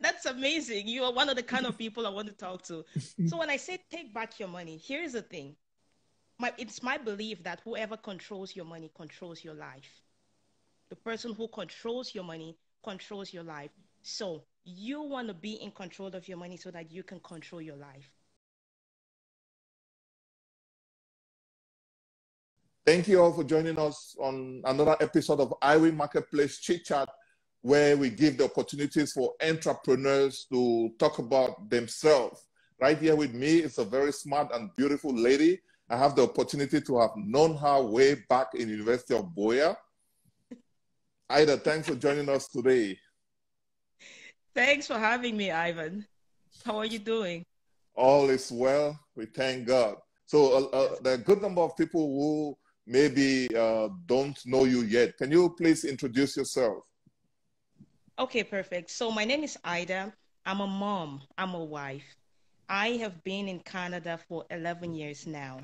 That's amazing. You are one of the kind of people I want to talk to. So when I say take back your money, here's the thing. It's my belief that whoever controls your money controls your life. The person who controls your money controls your life. So you want to be in control of your money so that you can control your life. Thank you all for joining us on another episode of Iwing Marketplace Chit Chat, where we give the opportunities for entrepreneurs to talk about themselves. Right here with me is a very smart and beautiful lady. I have the opportunity to have known her way back in University of Boya. Ida, thanks for joining us today. Thanks for having me, Ivan. How are you doing? All is well. We thank God. So That's there are a good number of people who maybe don't know you yet. Can you please introduce yourself? okay, perfect. So my name is Ida. I'm a mom. I'm a wife. I have been in Canada for 11 years now.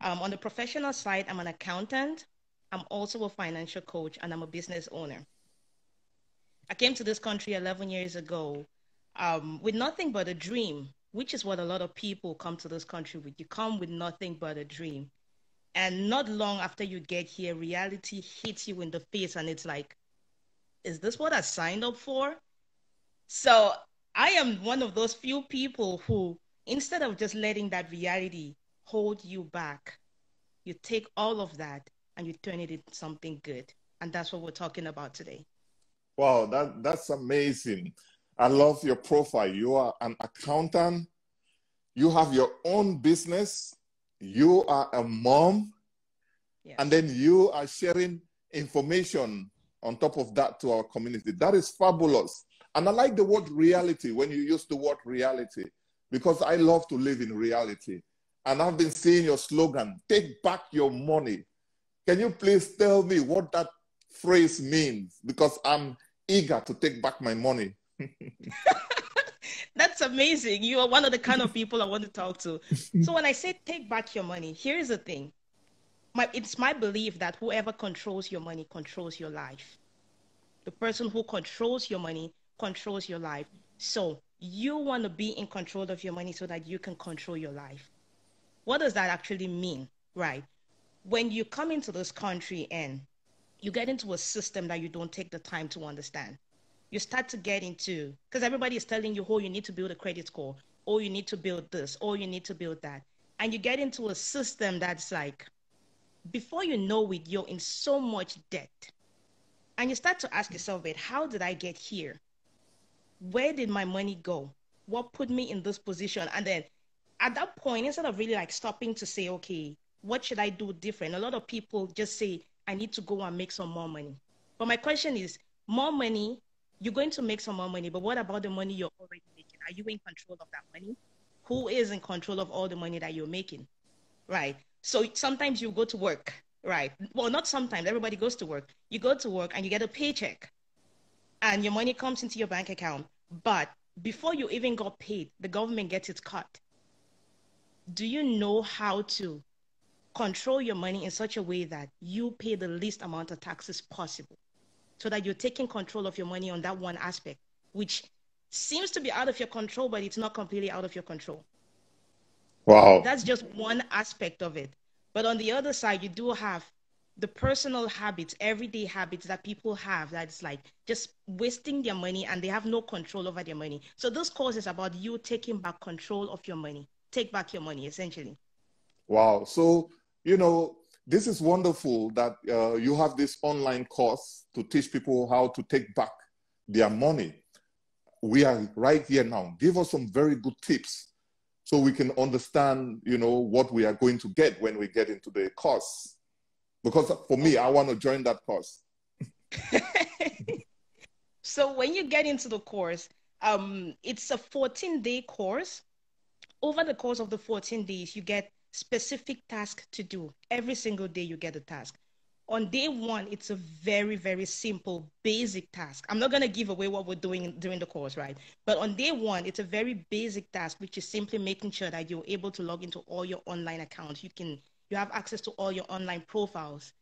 On the professional side, I'm an accountant. I'm also a financial coach and I'm a business owner. I came to this country 11 years ago with nothing but a dream, which is what a lot of people come to this country with. You come with nothing but a dream. And not long after you get here, reality hits you in the face and it's like, is this what I signed up for? So I am one of those few people who, instead of just letting that reality hold you back, you take all of that and you turn it into something good. And that's what we're talking about today. Wow, that's amazing. I love your profile. You are an accountant. You have your own business. You are a mom. And Yes. then you are sharing information on top of that to our community. That is fabulous. And I like the word reality when you use the word reality, because I love to live in reality. And I've been seeing your slogan, take back your money. Can you please tell me what that phrase means? Because I'm eager to take back my money. That's amazing. You are one of the kind of people I want to talk to. So when I say take back your money, here's the thing. It's my belief that whoever controls your money controls your life. The person who controls your money controls your life. So you want to be in control of your money so that you can control your life. What does that actually mean? Right. When you come into this country and you get into a system that you don't take the time to understand, you start to get into, because everybody is telling you, oh, you need to build a credit score, or you need to build this, or you need to build that. And you get into a system that's like, before you know it, you're in so much debt. And you start to ask yourself, wait, how did I get here? Where did my money go? What put me in this position? And then at that point, instead of really like stopping to say, okay, what should I do different? A lot of people just say, I need to go and make some more money. But my question is, more money, you're going to make some more money, but what about the money you're already making? Are you in control of that money? Who is in control of all the money that you're making? Right. So sometimes you go to work, right? Well, not sometimes, everybody goes to work. You go to work and you get a paycheck and your money comes into your bank account. But before you even got paid, the government gets its cut. Do you know how to control your money in such a way that you pay the least amount of taxes possible so that you're taking control of your money on that one aspect, which seems to be out of your control, but it's not completely out of your control. Wow. That's just one aspect of it. But on the other side, you do have the personal habits, everyday habits that people have that's like just wasting their money and they have no control over their money. So this course is about you taking back control of your money. Take back your money, essentially. Wow. So, this is wonderful that you have this online course to teach people how to take back their money. We are right here now. Give us some very good tips so we can understand, what we are going to get when we get into the course. Because for me, I Okay. want to join that course. So when you get into the course, it's a 14-day course. Over the course of the 14 days, you get specific tasks to do. Every single day, you get a task. On day one, it's a very, very simple, basic task. I'm not going to give away what we're doing during the course, right? But on day one, it's a very basic task, which is simply making sure that you're able to log into all your online accounts. You have access to all your online profiles.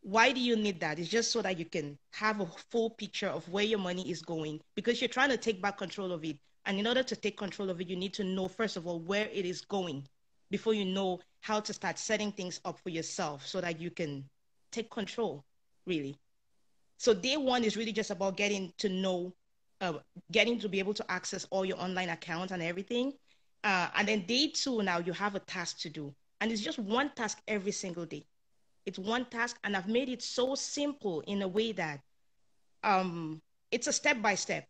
Why do you need that? It's just so that you can have a full picture of where your money is going, because you're trying to take back control of it. And in order to take control of it, you need to know, first of all, where it is going before you know how to start setting things up for yourself so that you can take control, really. So day one is really just about getting to know, getting to be able to access all your online accounts and everything. And then day two, now you have a task to do. And it's just one task every single day. It's one task, and I've made it so simple in a way that it's a step by step.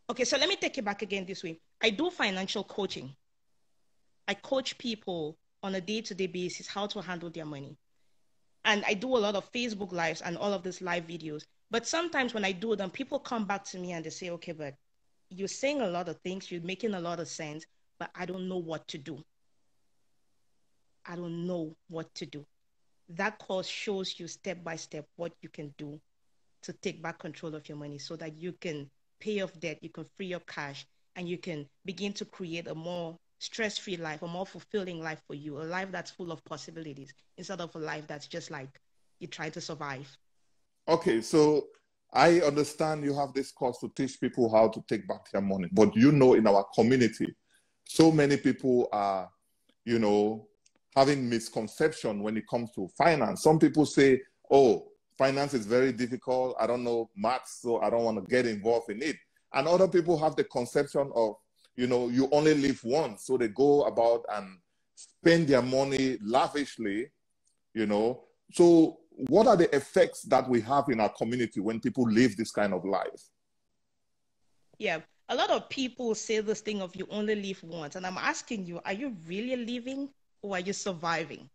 Okay, so let me take it back again this way. I do financial coaching. I coach people on a day-to-day basis how to handle their money. And I do a lot of Facebook lives and all of these live videos. But sometimes when I do them, people come back to me and they say, okay, but you're saying a lot of things, you're making a lot of sense, but I don't know what to do. I don't know what to do. That course shows you step by step what you can do to take back control of your money so that you can pay off debt, you can free up cash, and you can begin to create a more stress-free life, a more fulfilling life for you, a life that's full of possibilities instead of a life that's just like you try to survive. Okay, so I understand you have this course to teach people how to take back their money, but you know, in our community, so many people are, you know, having misconception when it comes to finance. Some people say, oh, finance is very difficult. I don't know maths, so I don't want to get involved in it. And other people have the conception of, you know, you only live once. So they go about and spend their money lavishly, you know. So what are the effects that we have in our community when people live this kind of life? Yeah, a lot of people say this thing of you only live once. And I'm asking you, are you really living or are you surviving?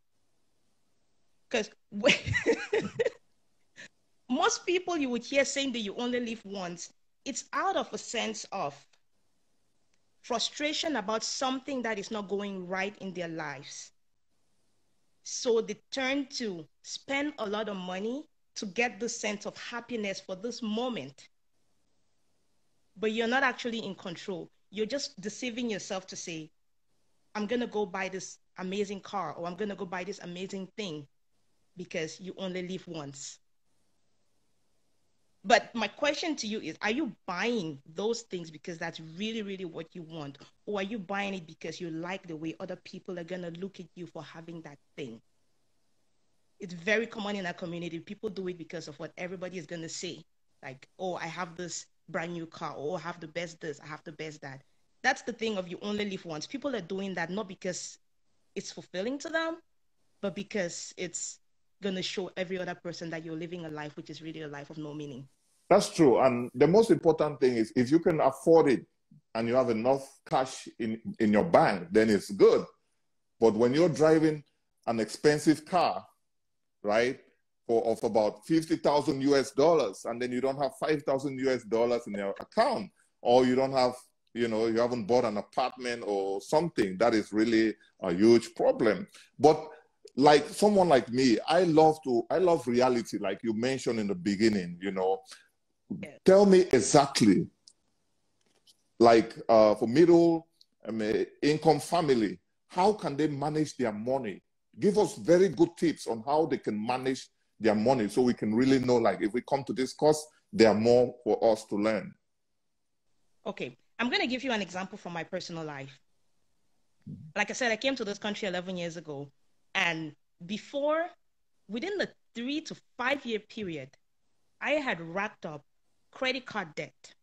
Because most people you would hear saying that you only live once, it's out of a sense of frustration about something that is not going right in their lives. So they turn to spend a lot of money to get the sense of happiness for this moment. But you're not actually in control. You're just deceiving yourself to say, I'm going to go buy this amazing car, or I'm going to go buy this amazing thing, because you only live once. But my question to you is, are you buying those things because that's really, really what you want? Or are you buying it because you like the way other people are going to look at you for having that thing? It's very common in our community. People do it because of what everybody is going to say. Like, oh, I have this brand new car, or I have the best this, I have the best that. That's the thing of you only live once. People are doing that not because it's fulfilling to them, but because it's going to show every other person that you're living a life which is really a life of no meaning. That's true. And the most important thing is, if you can afford it and you have enough cash in your bank, then it's good. But when you're driving an expensive car, right, of about 50,000 US dollars, and then you don't have 5,000 US dollars in your account, or you don't have, you know, you haven't bought an apartment or something, that is really a huge problem. But like someone like me, I love reality, like you mentioned in the beginning, you know. Tell me exactly, like for middle income family, how can they manage their money? Give us very good tips on how they can manage their money so we can really know, like, if we come to this course, there are more for us to learn. Okay, I'm going to give you an example from my personal life. Like I said, I came to this country 11 years ago, and within the 3 to 5 year period, I had racked up credit card debt.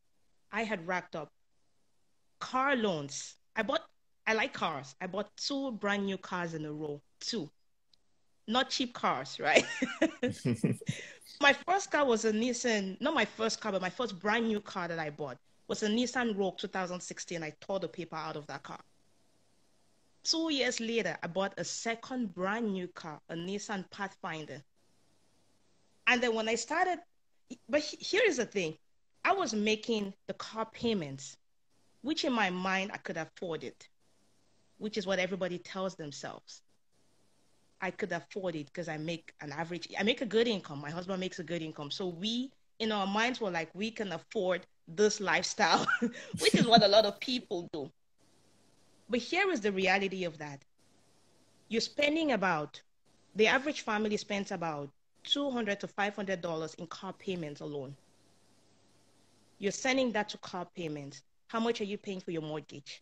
I had racked up car loans. I like cars. I bought 2 brand new cars in a row. 2. Not cheap cars, right? My first car was a Nissan, not my first car, but my first brand new car that I bought was a Nissan Rogue 2016. I tore the paper out of that car. 2 years later, I bought a second brand new car, a Nissan Pathfinder. And then when I started, but here is the thing. I was making the car payments, which in my mind I could afford it, which is what everybody tells themselves. I could afford it because I make a good income. My husband makes a good income. So we, in our minds, were like, we can afford this lifestyle, which is what a lot of people do. But here is the reality of that. You're spending the average family spends about $200 to $500 in car payments alone. You're sending that to car payments. How much are you paying for your mortgage?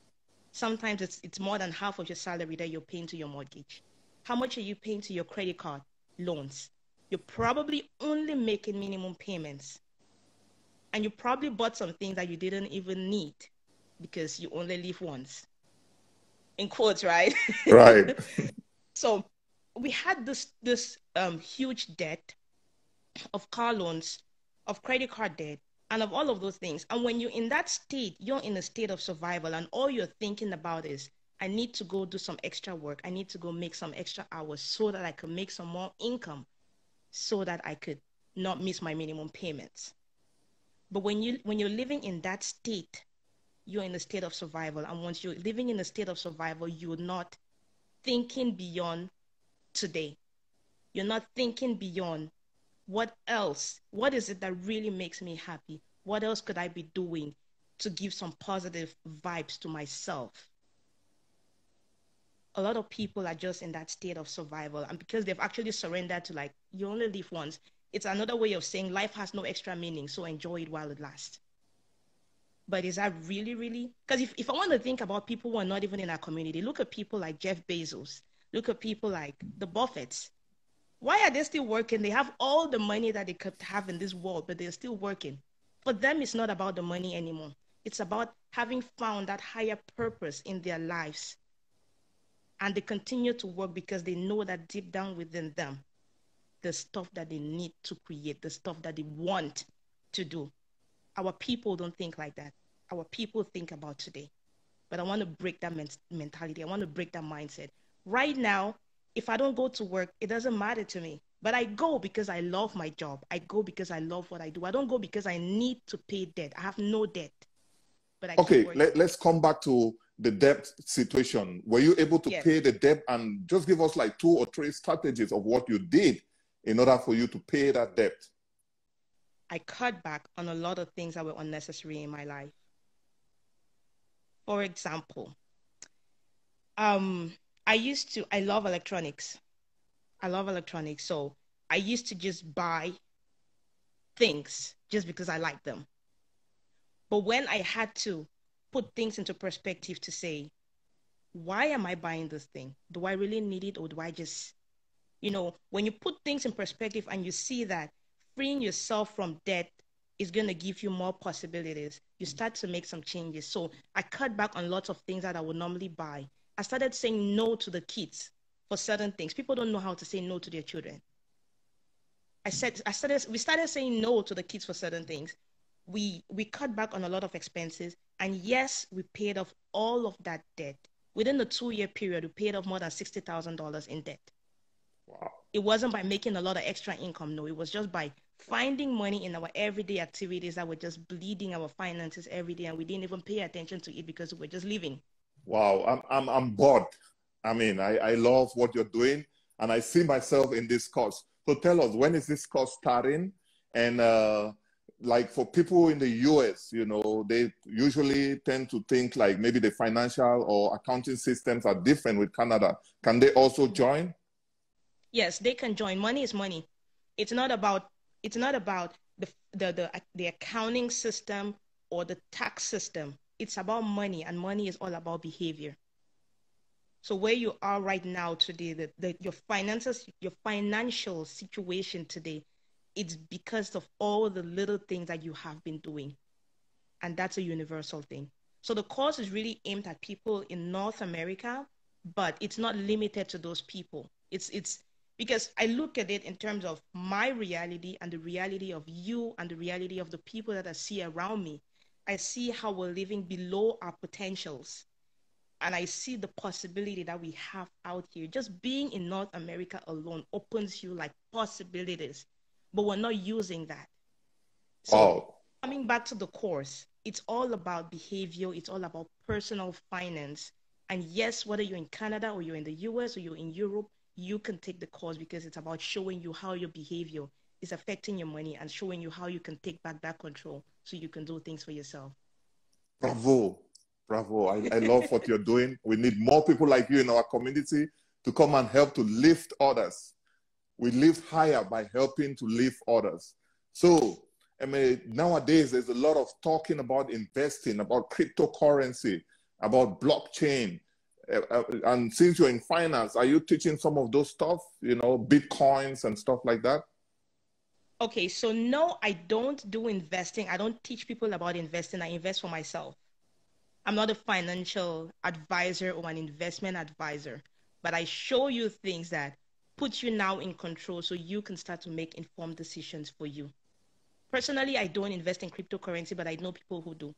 Sometimes it's more than half of your salary that you're paying to your mortgage. How much are you paying to your credit card loans? You're probably only making minimum payments. And you probably bought some things that you didn't even need because you only live once. In quotes, right? Right. So we had this huge debt of car loans, of credit card debt, and of all of those things. And when you're in that state, you're in a state of survival, and all you're thinking about is, I need to go do some extra work. I need to go make some extra hours so that I can make some more income so that I could not miss my minimum payments. But when you're living in that state, you're in a state of survival. And once you're living in a state of survival, you're not thinking beyond today. You're not thinking beyond what else? What is it that really makes me happy? What else could I be doing to give some positive vibes to myself? A lot of people are just in that state of survival. And because they've actually surrendered to, like, you only live once, it's another way of saying life has no extra meaning, so enjoy it while it lasts. But is that really, really? Because if I want to think about people who are not even in our community, look at people like Jeff Bezos. Look at people like the Buffetts. Why are they still working? They have all the money that they could have in this world, but they're still working. For them, it's not about the money anymore. It's about having found that higher purpose in their lives. And they continue to work because they know that deep down within them, the stuff that they need to create, the stuff that they want to do. Our people don't think like that. Our people think about today. But I want to break that mentality. I want to break that mindset. Right now, if I don't go to work, it doesn't matter to me. But I go because I love my job. I go because I love what I do. I don't go because I need to pay debt. I have no debt. But I keep working. Let's come back to the debt situation. Were you able to pay the debt? And just give us like 2 or 3 strategies of what you did in order for you to pay that debt. I cut back on a lot of things that were unnecessary in my life. For example, I love electronics. So I used to just buy things just because I like them. But when I had to put things into perspective to say, why am I buying this thing? Do I really need it, or do I just, when you put things in perspective and you see that freeing yourself from debt is going to give you more possibilities, you start to make some changes. So I cut back on lots of things that I would normally buy. I started saying no to the kids for certain things. People don't know how to say no to their children. We started saying no to the kids for certain things. We cut back on a lot of expenses, and yes, we paid off all of that debt. Within the 2-year period, we paid off more than $60,000 in debt. Wow. It wasn't by making a lot of extra income. No, it was just by finding money in our everyday activities that were just bleeding our finances every day, and we didn't even pay attention to it because we were just living. Wow, I'm bored. I mean, I love what you're doing, and I see myself in this course. So tell us, when is this course starting? And like for people in the US, they usually tend to think like maybe the financial or accounting systems are different with Canada. Can they also join? Yes, they can join. Money is money. It's not about the accounting system or the tax system. It's about money, and money is all about behavior. So where you are right now today, your finances, your financial situation today, it's because of all the little things that you have been doing. And that's a universal thing. So the course is really aimed at people in North America, but it's not limited to those people. It's because I look at it in terms of my reality and the reality of you and the reality of the people that I see around me. I see how we're living below our potentials. And I see the possibility that we have out here. Just being in North America alone opens you like possibilities, but we're not using that. So coming back to the course, it's all about behavior. It's all about personal finance. And yes, whether you're in Canada or you're in the US or you're in Europe, you can take the course because it's about showing you how your behavior is affecting your money and showing you how you can take back that control so you can do things for yourself. Bravo. Bravo. I love what you're doing. We need more people like you in our community to come and help to lift others. we lift higher by helping to lift others. So, I mean, nowadays there's a lot of talking about investing, about cryptocurrency, about blockchain. And since you're in finance, are you teaching some of those stuff, you know, Bitcoins and stuff like that? Okay, so no, I don't do investing. I don't teach people about investing. I invest for myself. I'm not a financial advisor or an investment advisor, but I show you things that put you now in control so you can start to make informed decisions for you. Personally, I don't invest in cryptocurrency, but I know people who do.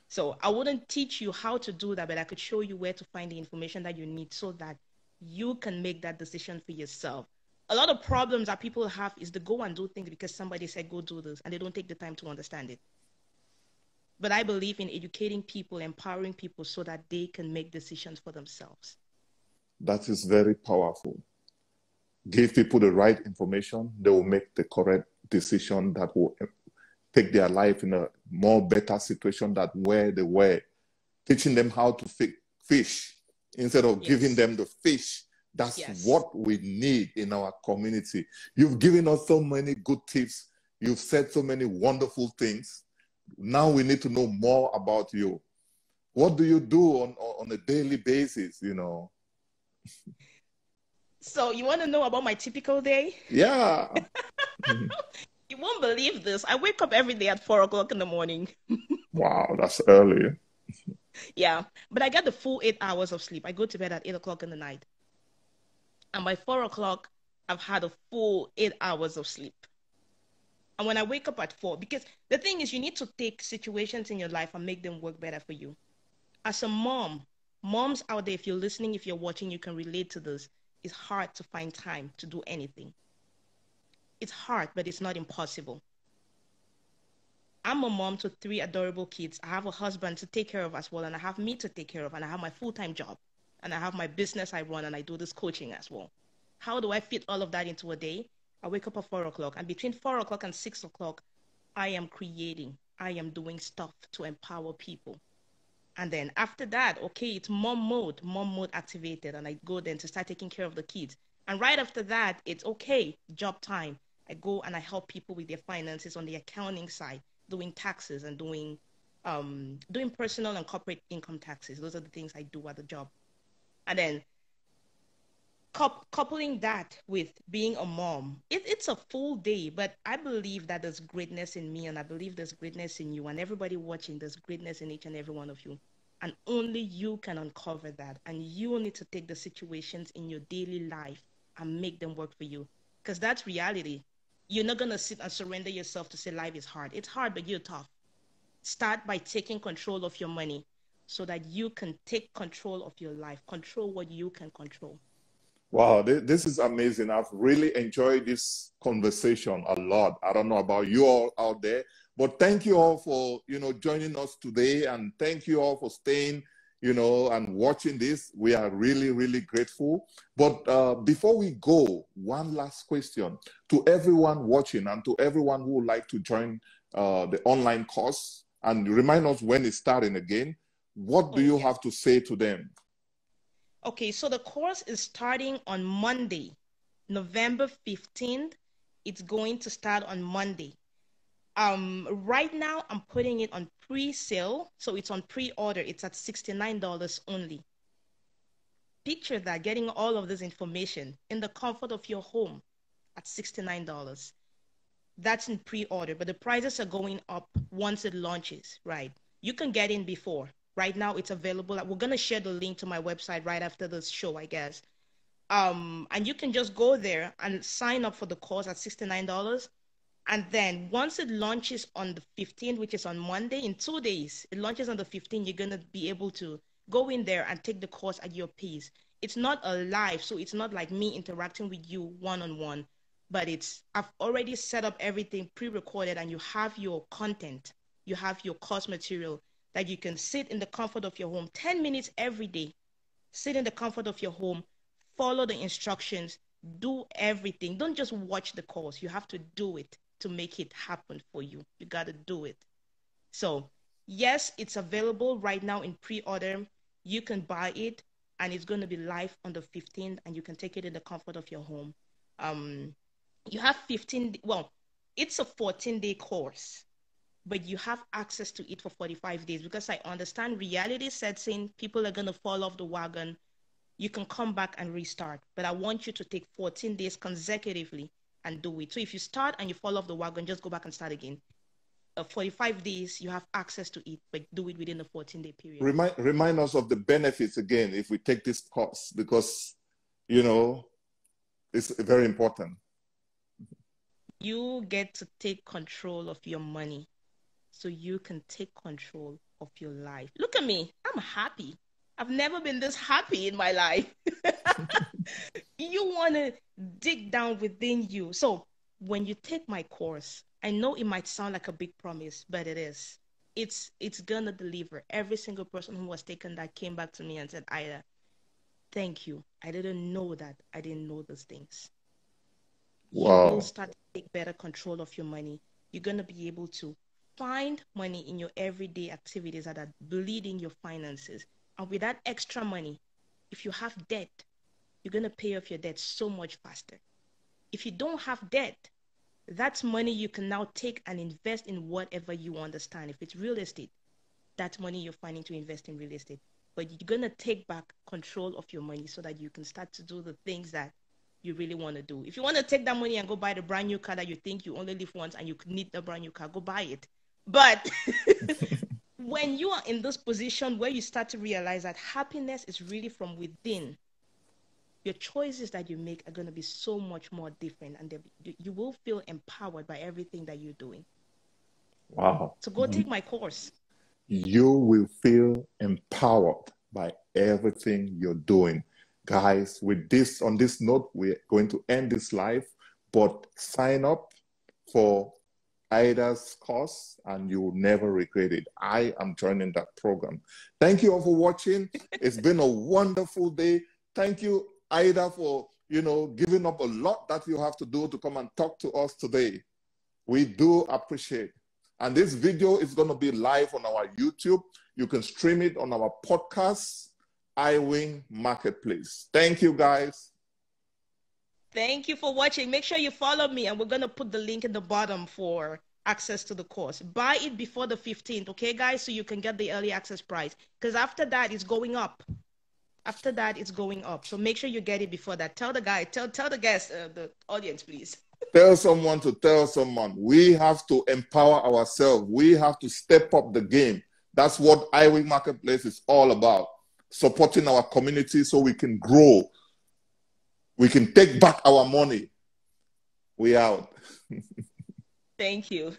So I wouldn't teach you how to do that, but I could show you where to find the information that you need so that you can make that decision for yourself. A lot of problems that people have is to go and do things because somebody said go do this and they don't take the time to understand it. But I believe in educating people, empowering people so that they can make decisions for themselves. That is very powerful. Give people the right information, they will make the correct decision that will take their life in a more better situation than where they were. Teaching them how to fish instead of giving them the fish. That's what we need in our community. You've given us so many good tips. You've said so many wonderful things. Now we need to know more about you. What do you do on a daily basis, you know? So you want to know about my typical day? Yeah. You won't believe this. I wake up every day at 4 o'clock in the morning. Wow, that's early. Yeah, but I get the full 8 hours of sleep. I go to bed at 8 o'clock in the night. And by 4 o'clock, I've had a full 8 hours of sleep. And when I wake up at 4, because the thing is, you need to take situations in your life and make them work better for you. As a mom, moms out there, if you're listening, if you're watching, you can relate to this. It's hard to find time to do anything. It's hard, but it's not impossible. I'm a mom to 3 adorable kids. I have a husband to take care of as well, and I have me to take care of, and I have my full-time job, and I have my business I run, and I do this coaching as well. How do I fit all of that into a day? I wake up at 4 o'clock, and between 4 o'clock and 6 o'clock, I am creating. I am doing stuff to empower people. And then after that, okay, it's mom mode activated, and I go then to start taking care of the kids. And right after that, it's okay, job time. I go and I help people with their finances on the accounting side, doing taxes and doing personal and corporate income taxes. Those are the things I do at the job. And then coupling that with being a mom, it's a full day, but I believe that there's greatness in me, and I believe there's greatness in you, and everybody watching, there's greatness in each and every one of you. And only you can uncover that. And you need to take the situations in your daily life and make them work for you. Because that's reality. You're not going to sit and surrender yourself to say life is hard. It's hard, but you're tough. Start by taking control of your money so that you can take control of your life, control what you can control. Wow, this is amazing. I've really enjoyed this conversation a lot. I don't know about you all out there, but thank you all for, you know, joining us today, and thank you all for staying, you know, and watching this. We are really, really grateful. But before we go, one last question to everyone watching and to everyone who would like to join the online course, and remind us when it's starting again. What do you have to say to them? Okay, so the course is starting on Monday, November 15th. It's going to start on Monday. Right now, I'm putting it on pre-sale, so it's on pre-order. It's at $69 only. Picture that, getting all of this information in the comfort of your home at $69. That's in pre-order, but the prices are going up once it launches, right? You can get in before. Right now, it's available. We're going to share the link to my website right after this show, I guess. And you can just go there and sign up for the course at $69. And then once it launches on the 15th, which is on Monday, in 2 days, it launches on the 15th, you're going to be able to go in there and take the course at your pace. It's not a live, so it's not like me interacting with you one-on-one, but I've already set up everything pre-recorded, and you have your content, you have your course material that you can sit in the comfort of your home, 10 minutes every day, sit in the comfort of your home, follow the instructions, do everything. Don't just watch the course. You have to do it to make it happen for you. You got to do it. So yes, it's available right now in pre-order. You can buy it. and it's going to be live on the 15th, and you can take it in the comfort of your home. You have 15, well, it's a 14-day course, but you have access to it for 45 days, because I understand reality sets in, people are going to fall off the wagon. You can come back and restart, but I want you to take 14 days consecutively and do it. So if you start and you fall off the wagon, just go back and start again. 45 days, you have access to it, but do it within a 14-day period. Remind us of the benefits again if we take this course, because, you know, it's very important. You get to take control of your money so you can take control of your life. Look at me. I'm happy. I've never been this happy in my life. You want to dig down within you. So when you take my course, I know it might sound like a big promise, but it is. It's going to deliver. Every single person who was taken that came back to me and said, Ida, thank you. I didn't know that. I didn't know those things. Wow. You will start to take better control of your money. You're going to be able to find money in your everyday activities that are bleeding your finances. And with that extra money, if you have debt, you're going to pay off your debt so much faster. If you don't have debt, that's money you can now take and invest in whatever you understand. If it's real estate, that's money you're finding to invest in real estate. But you're going to take back control of your money so that you can start to do the things that you really want to do. If you want to take that money and go buy the brand new car that you think you only live once and you need the brand new car, go buy it. But when you are in this position where you start to realize that happiness is really from within, your choices that you make are going to be so much more different, and you will feel empowered by everything that you're doing. Wow. So go take my course. You will feel empowered by everything you're doing. Guys, with this, on this note, we're going to end this live, but sign up for Ida's course and you will never regret it. I am joining that program. Thank you all for watching. It's been a wonderful day. Thank you, Ida, for, you know, giving up a lot that you have to do to come and talk to us today. We do appreciate. And this video is going to be live on our YouTube. You can stream it on our podcast, Iwing Marketplace. Thank you, guys. Thank you for watching. Make sure you follow me, and we're going to put the link in the bottom for access to the course. Buy it before the 15th, okay, guys, so you can get the early access price, because after that, it's going up. After that, it's going up. So make sure you get it before that. Tell the guy, tell the guest, the audience, please. Tell someone to tell someone. We have to empower ourselves. We have to step up the game. That's what Iwing Marketplace is all about. Supporting our community so we can grow. We can take back our money. We out. Thank you.